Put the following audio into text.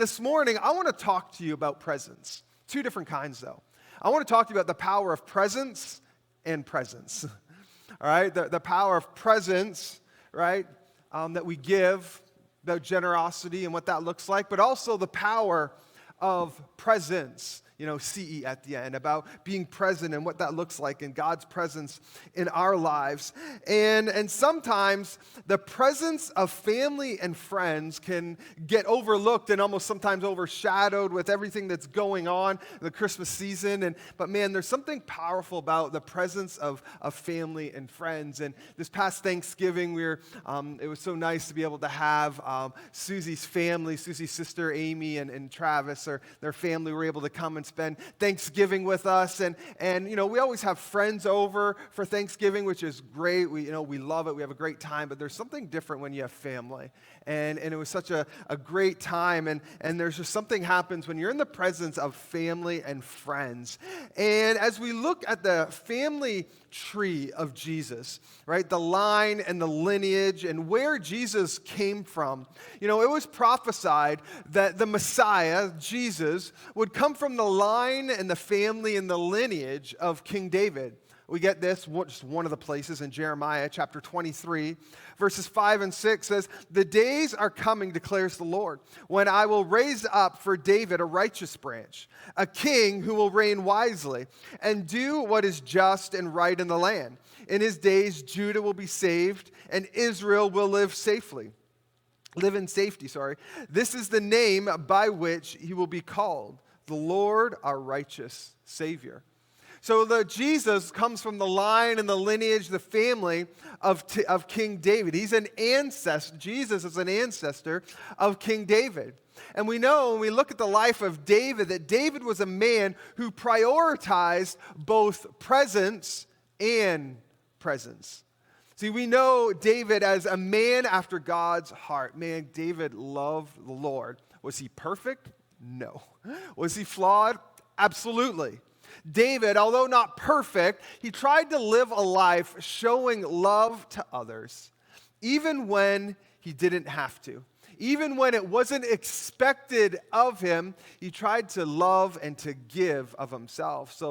This morning, I want to talk to you about presence. Two different kinds, though. I want to talk to you about the power of presence and presence. All right, the power of presence, right, that we give, about generosity and what that looks like, but also the power of presence, CE at the end, about being present and what that looks like in God's presence in our lives. And sometimes the presence of family and friends can get overlooked and almost sometimes overshadowed with everything that's going on in the Christmas season. But man, there's something powerful about the presence of family and friends. And this past Thanksgiving, it was so nice to be able to have Susie's family, Susie's sister Amy and Travis, or their family were able to come and spend Thanksgiving with us, and we always have friends over for Thanksgiving, which is great. We love it. We have a great time, but there's something different when you have family, and it was such a great time, and there's just something happens when you're in the presence of family and friends. And as we look at the family tree of Jesus, right, the line and the lineage and where Jesus came from, it was prophesied that the Messiah, Jesus, would come from the line and the family and the lineage of King David. We get this, just one of the places in Jeremiah chapter 23, verses 5 and 6 says, "The days are coming, declares the Lord, when I will raise up for David a righteous branch, a king who will reign wisely and do what is just and right in the land. In his days, Judah will be saved and Israel will live in safety. This is the name by which he will be called, the Lord our righteous Savior." So Jesus comes from the line and the lineage, the family of King David. He's an ancestor. Jesus is an ancestor of King David. And we know when we look at the life of David that David was a man who prioritized both presence and presence. See, we know David as a man after God's heart. Man, David loved the Lord. Was he perfect? No. Was he flawed? Absolutely. David, although not perfect, he tried to live a life showing love to others, even when he didn't have to. Even when it wasn't expected of him, he tried to love and to give of himself. So